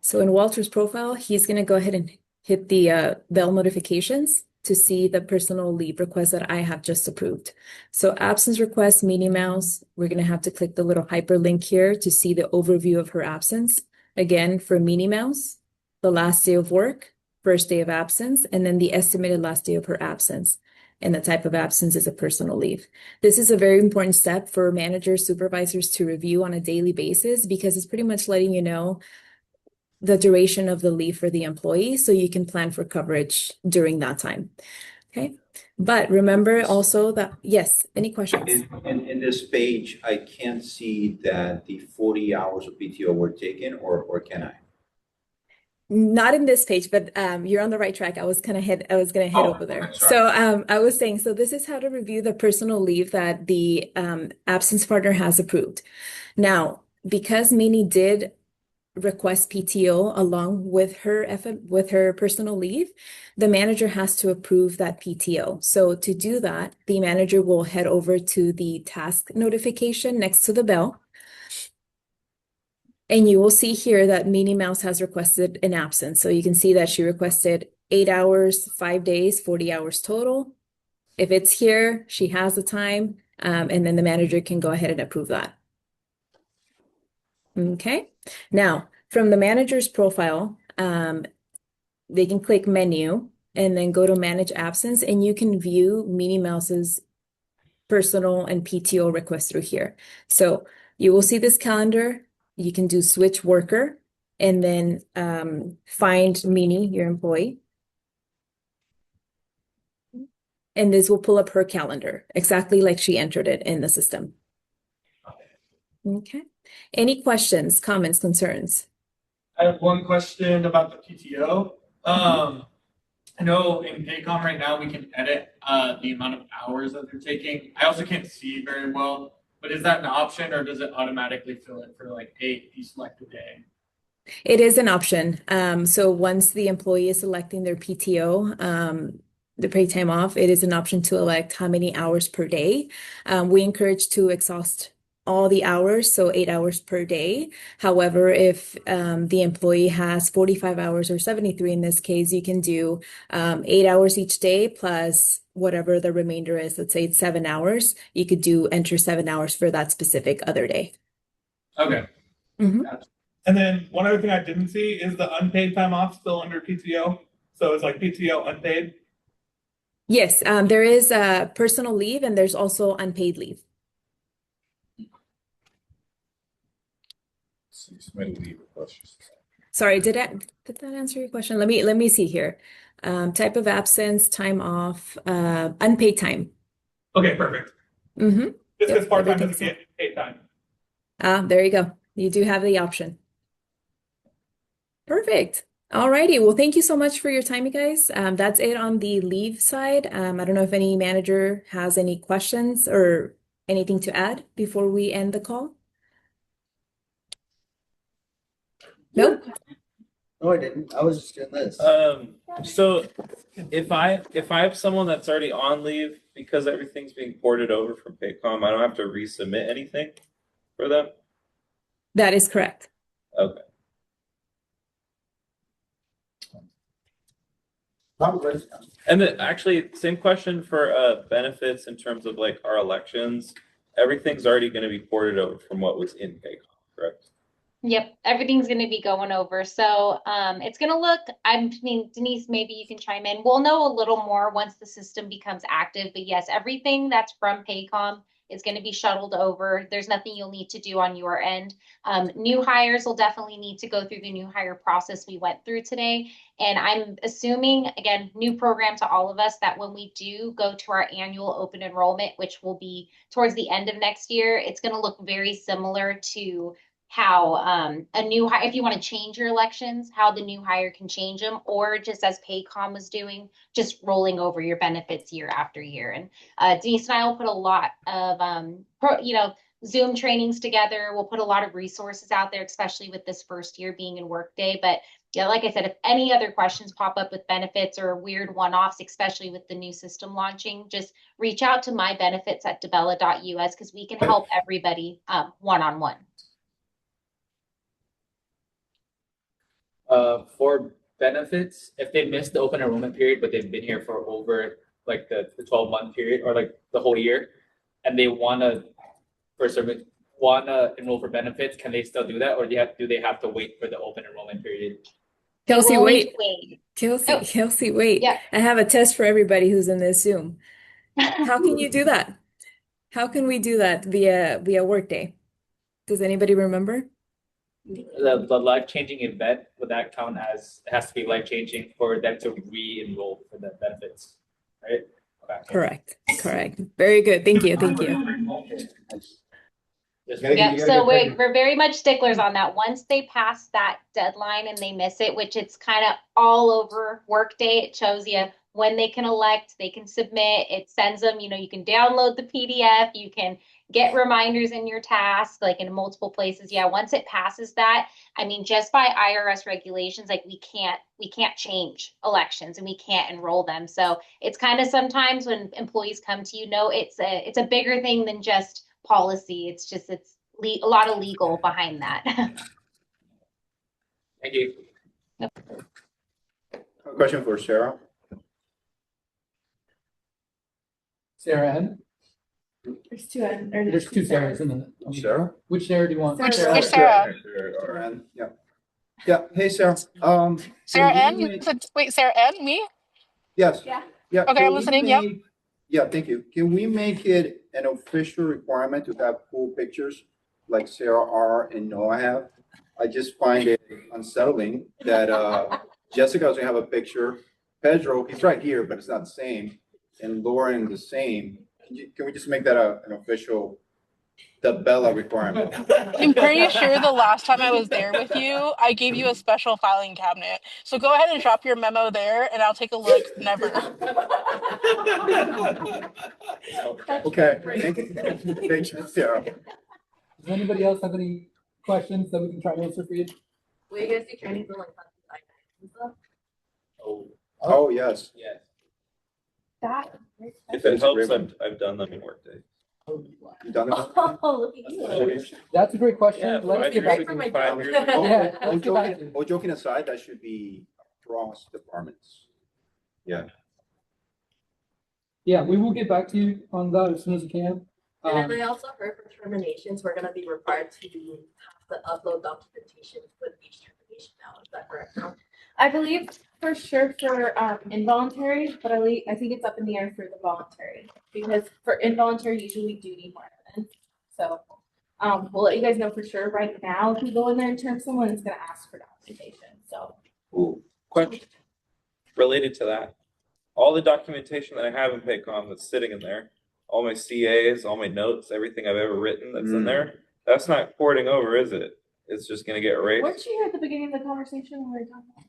So in Walter's profile, he's going to go ahead and hit the bell notifications to see the personal leave request that I have just approved. So absence request, Minnie Mouse, we're going to have to click the little hyperlink here to see the overview of her absence. Again, for Minnie Mouse, the last day of work, first day of absence, and then the estimated last day of her absence. And the type of absence is a personal leave. This is a very important step for managers, supervisors to review on a daily basis because it's pretty much letting you know the duration of the leave for the employee so you can plan for coverage during that time. Okay. But remember also that, yes, any questions? In this page, I can't see that the 40 hours of PTO were taken, or can I? Not in this page, but you're on the right track. I was gonna head over there. Okay, sorry. So I was saying, so this is how to review the personal leave that the absence partner has approved. Now, because Minnie did request PTO along with her personal leave, the manager has to approve that PTO. So to do that, the manager will head over to the task notification next to the bell. And you will see here that Minnie Mouse has requested an absence. So you can see that she requested 8 hours, 5 days, 40 hours total. If it's here, she has the time, and then the manager can go ahead and approve that. Okay. Now, from the manager's profile, they can click menu and then go to manage absence, and you can view Minnie Mouse's personal and PTO request through here. So you will see this calendar. You can do switch worker and then find Minnie, your employee. And this will pull up her calendar exactly like she entered it in the system. Okay. Any questions, comments, concerns? I have one question about the PTO. I know in Paycom right now we can edit the amount of hours that they're taking. I also can't see very well, but is that an option or does it automatically fill it for like if you select a day? It is an option. So once the employee is selecting their PTO, the paid time off, it is an option to elect how many hours per day. We encourage to exhaust all the hours, so 8 hours per day. However, if the employee has 45 hours or 73 in this case, you can do 8 hours each day plus whatever the remainder is. Let's say it's 7 hours. You could enter 7 hours for that specific other day. Okay. Mhm. And then one other thing I didn't see is the unpaid time off still under PTO. So it's like PTO unpaid. Yes, there is personal leave and there's also unpaid leave. Sorry, did that answer your question? Let me see here. Type of absence, time off, unpaid time. Okay, perfect. Mm-hmm. Just because part-time everything's doesn't get paid time. There you go. You do have the option. Perfect. Alrighty. Well, thank you so much for your time, you guys. That's it on the leave side. I don't know if any manager has any questions or anything to add before we end the call. Nope. No, I didn't. I was just doing this. So if I have someone that's already on leave because everything's being ported over from Paycom, I don't have to resubmit anything for them? That is correct. Okay. And then actually, same question for benefits in terms of like our elections. Everything's already going to be ported over from what was in Paycom, correct? Yep, everything's going to be going over. So it's going to look, I mean, Denise, maybe you can chime in. We'll know a little more once the system becomes active. But yes, everything that's from Paycom is going to be shuttled over. There's nothing you'll need to do on your end. New hires will definitely need to go through the new hire process we went through today. And I'm assuming, again, new program to all of us, that when we do go to our annual open enrollment, which will be towards the end of next year, it's going to look very similar to how a new hire, if you want to change your elections, how the new hire can change them, or just as Paycom was doing, just rolling over your benefits year after year. And Denise and I will put a lot of, Zoom trainings together. We'll put a lot of resources out there, especially with this first year being in Workday. But Yeah, like I said, if any other questions pop up with benefits or weird one-offs, especially with the new system launching, just reach out to mybenefits@debella.us because we can help everybody one-on-one. For benefits, if they missed the open enrollment period, but they've been here for over like the 12-month period or like the whole year, and they wanna enroll for benefits, can they still do that, or do they have to wait for the open enrollment period? Kelsey, We'll need wait. to wait. Kelsey, Oh. Kelsey, wait. Yeah. I have a test for everybody who's in this Zoom. How can you do that? How can we do that via Workday? Does anybody remember? The life-changing event, would that count as, it has to be life-changing for them to re-enroll for the benefits, right? Okay. Correct. Very good. Thank you. Yep, so we're very much sticklers on that. Once they pass that deadline and they miss it, which it's kind of all over Workday, it shows you when they can elect, they can submit, it sends them, you can download the PDF, you can get reminders in your task, like in multiple places. Yeah, once it passes that, I mean, just by IRS regulations, like we can't change elections and we can't enroll them. So it's kind of sometimes when employees come to it's a bigger thing than just policy. It's a lot of legal behind that. Thank you. A question for Sarah. Sarah N. There's two N. There's two Sarahs in the. Sarah? Which Sarah do you want? Which Sarah? Sarah? Sarah. Yeah. Yeah. Hey, Sarah. Sarah can we N? make- Wait, Sarah N? Me? Yes. Yeah. Yeah. Okay, can I'm we listening, yep. Yeah, thank you. Can we make it an official requirement to have full pictures like Sarah R. and Noah have? I just find it unsettling that Jessica doesn't have a picture. Pedro, he's right here, but it's not the same. And Lauren, the same. Can we just make that an official Bella requirement? I'm pretty sure the last time I was there with you, I gave you a special filing cabinet. So go ahead and drop your memo there and I'll take a look. Never. Okay, thank you. Thank you, Sarah. Does anybody else have any questions that we can try to answer for you? Will you guys do training for like and stuff? Oh, yes. Yes. That. If it helps, I've done them in Workday. You done it? Oh, look at you. That's a great question. Yeah, Let's 5 get years back ago, to you. 5 years Oh, ago. Yeah, oh, let's get back to you. joking aside, that should be across departments. Yeah, we will get back to you on that as soon as we can. And then I also heard for terminations, we're gonna be required to have to upload documentation with each termination now. Is that correct? I believe for sure for involuntary, but I think it's up in the air for the voluntary because for involuntary usually we do need more evidence. So we'll let you guys know for sure. Right now, if you go in there and term someone, it's gonna ask for documentation. So Ooh, question related to that. All the documentation that I have in Paycom that's sitting in there, all my CAs, all my notes, everything I've ever written that's in there, that's not porting over, is it? It's just gonna get erased. weren't you here at the beginning of the conversation when we were talking about?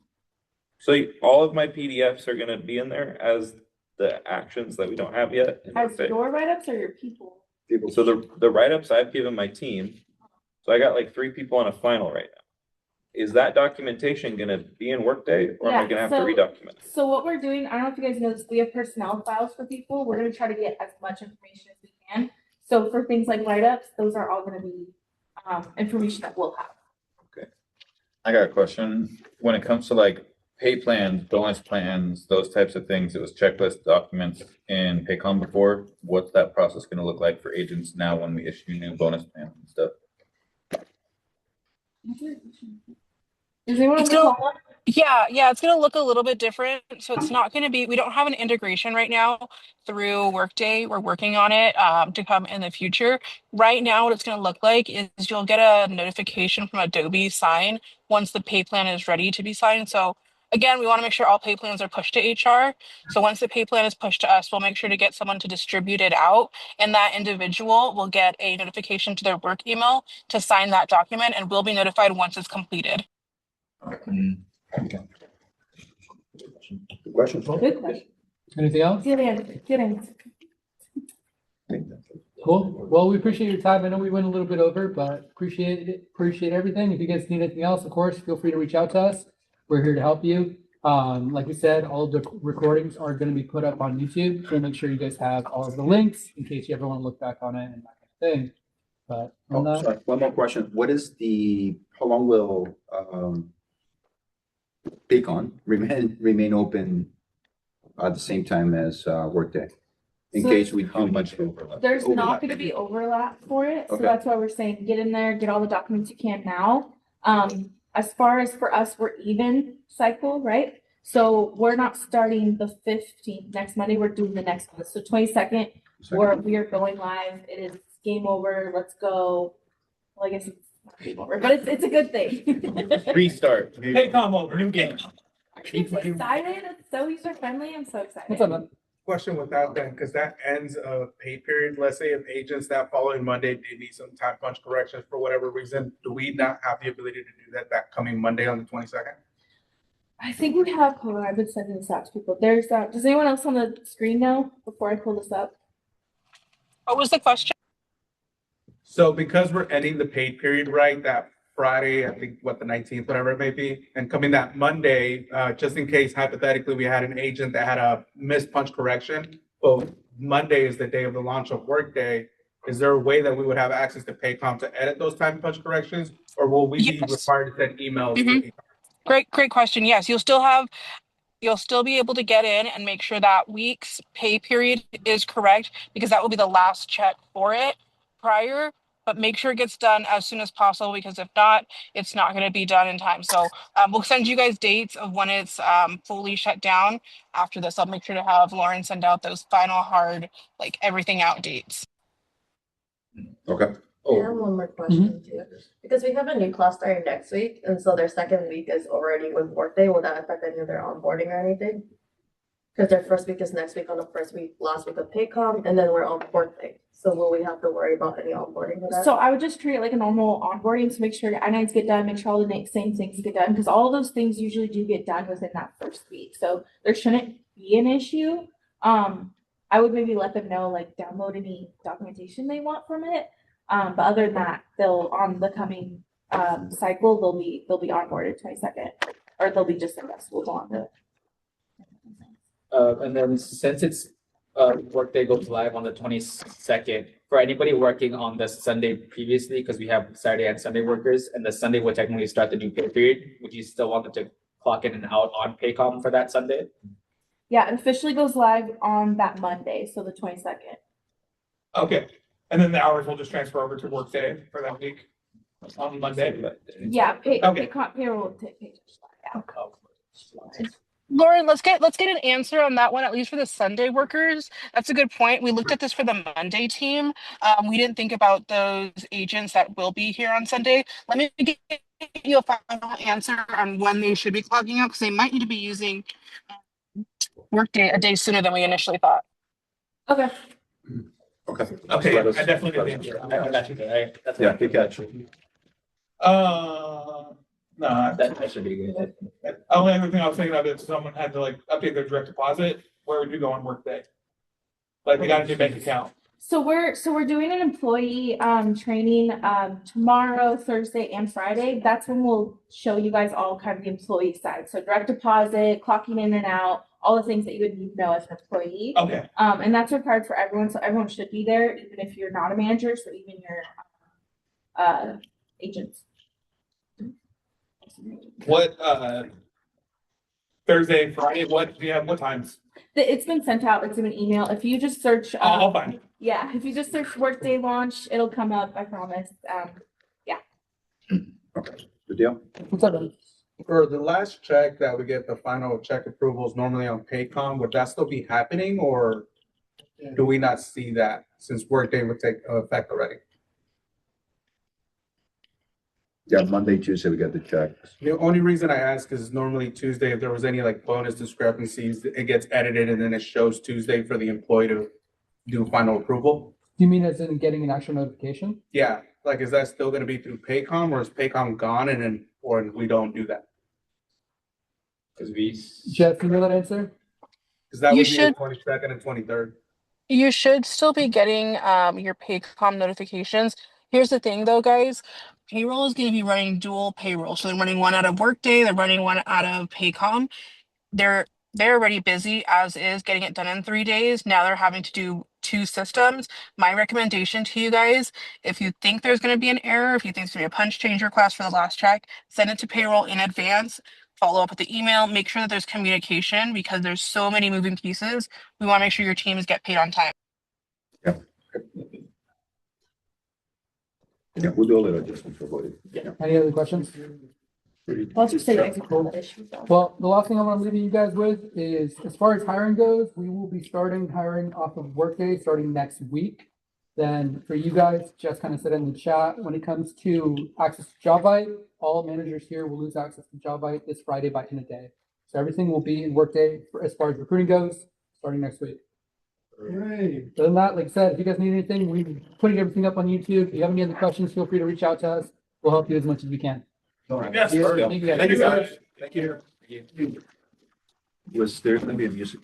So all of my PDFs are gonna be in there as the actions that we don't have yet. in As Workday. your write-ups or your people? So the write-ups I've given my team, so I got like 3 people on a final right now. Is that documentation gonna be in Workday or am I Yeah, gonna have to so- redocument it? So what we're doing, I don't know if you guys know this, we have personnel files for people. We're gonna try to get as much information as we can. So for things like write-ups, those are all gonna be information that we'll have. I got a question. When it comes to like pay plans, bonus plans, those types of things, it was checklist documents in Paycom before. What's that process gonna look like for agents now when we issue new bonus plans and stuff? Does anyone It's want to gonna- call? Yeah, it's gonna look a little bit different. So it's not gonna be, we don't have an integration right now through Workday. We're working on it to come in the future. Right now, what it's gonna look like is you'll get a notification from Adobe Sign once the pay plan is ready to be signed. So again, we want to make sure all pay plans are pushed to HR. So once the pay plan is pushed to us, we'll make sure to get someone to distribute it out, and that individual will get a notification to their work email to sign that document, and we'll be notified once it's completed. Okay. Good question. Good question. Anything else? Good answer. Cool. Well, we appreciate your time. I know we went a little bit over, but appreciate it. Appreciate everything. If you guys need anything else, of course, feel free to reach out to us. we're here to help you. Like we said, all of the recordings are going to be put up on YouTube. So make sure you guys have all of the links in case you ever want to look back on it and that kind of thing. But Sorry, one more question. How long will Paycon remain open at the same time as Workday? In So- case we How do much need to. overlap? There's not Overlap, going to be maybe. overlap for it, so Okay. that's why we're saying get in there, get all the documents you can now. As far as for us, we're even cycle, right? So we're not starting the 15th next Monday. We're doing the next one. So 22nd, we are going live. It is game over. Let's go. Well, I guess it's not game over, but it's a good thing. Restart. Paycom over, new game. I'm excited. It's so user friendly. I'm so excited. what's up, man? Question without then, because that ends a pay period. Let's say if agents that following Monday, they need some time punch corrections for whatever reason, do we not have the ability to do that coming Monday on the 22nd? I think we have, hold on, I've been sending this out to people. There's does anyone else on the screen know before I pull this up? What was the question? So because we're ending the paid period, right, that Friday, I think the 19th, whatever it may be, and coming that Monday, just in case hypothetically we had an agent that had a missed punch correction, well, Monday is the day of the launch of Workday. Is there a way that we would have access to Paycom to edit those time punch corrections, or will we be Yes. required to send emails? Mhm. Great question. Yes, you'll still be able to get in and make sure that week's pay period is correct, because that will be the last check for it prior. But make sure it gets done as soon as possible, because if not, it's not going to be done in time. So we'll send you guys dates of when it's fully shut down. After this, I'll make sure to have Lauren send out those final hard, like everything out dates. Okay. I have one more question too, because we have a new class starting next week, and so their second week is already with Workday. Will that affect any of their onboarding or anything? Because their first week is next week on the last week of Paycom, and then we're on Workday. So will we have to worry about any onboarding for that? So I would just treat it like a normal onboarding to make sure I-9s get done, make sure all the same things get done, because all those things usually do get done within that first week. So there shouldn't be an issue. I would maybe let them know, like, download any documentation they want from it. But other than that, they'll on the coming cycle, they'll be onboarded 22nd, or they'll be just investable on the. And then since it's Workday goes live on the 22nd, for anybody working on the Sunday previously, because we have Saturday and Sunday workers, and the Sunday will technically start the new pay period, would you still want them to clock in and out on Paycom for that Sunday? Yeah, it officially goes live on that Monday, so the 22nd. Okay, and then the hours will just transfer over to Workday for that week on Monday. Yeah, Okay. payroll will take pay. Yeah. Lauren, let's get an answer on that one, at least for the Sunday workers. That's a good point. We looked at this for the Monday team. We didn't think about those agents that will be here on Sunday. Let me get you a final answer on when they should be clogging out, because they might need to be using Workday a day sooner than we initially thought. Okay. Okay. Okay, I definitely need the I got answer. you, right? That's Yeah, what- good catch. No, that should be good. only other thing I was thinking of is someone had to like update their direct deposit. Where would you go on Workday? Like they got a new bank account. So we're doing an employee training tomorrow, Thursday, and Friday. That's when we'll show you guys all kind of the employee side. So direct deposit, clocking in and out, all the things that you would need to know as an employee. Okay. And that's required for everyone. So everyone should be there, even if you're not a manager. So even your agents. What Thursday, Friday? What do you have? What times? It's been sent out. It's in an email. If you just search, I'll find it. yeah, if you just search Workday launch, it'll come up. I promise. Yeah. Okay, good deal. What's up, buddy? For the last check that we get the final check approvals normally on Paycom, would that still be happening, or do we not see that since Workday would take effect already? Yeah, Monday, Tuesday, we got the checks. The only reason I ask is normally Tuesday, if there was any like bonus discrepancies, it gets edited and then it shows Tuesday for the employee to do final approval. You mean as in getting an actual notification? Yeah, like, is that still gonna be through Paycom, or is Paycom gone and then, or we don't do that? Because we. Jeff, you know that answer? Cause that You would be the should- 22nd and 23rd. You should still be getting your Paycom notifications. Here's the thing though, guys. Payroll is going to be running dual payroll. So they're running one out of Workday, they're running one out of Paycom. They're already busy as is getting it done in 3 days. Now they're having to do 2 systems. My recommendation to you guys, if you think there's going to be an error, if you think there's going to be a punch change request for the last check, send it to payroll in advance. Follow up with the email, make sure that there's communication because there's so many moving pieces. We want to make sure your teams get paid on time. Yeah, we'll do a little adjustment for it. Yeah. Any other questions? Let's just say execute the issue. Well, the last thing I want to leave you guys with is, as far as hiring goes, we will be starting hiring off of Workday starting next week. Then for you guys, just kind of said in the chat, when it comes to access to JobVite, all managers here will lose access to JobVite this Friday by end of day. So everything will be in Workday as far as recruiting goes, starting next week. Other than that, like I said, if you guys need anything, we're putting everything up on YouTube. If you have any other questions, feel free to reach out to us. We'll help you as much as we can. Yes. Thank you guys. Thank you, guys. Thank you. Was there gonna be a music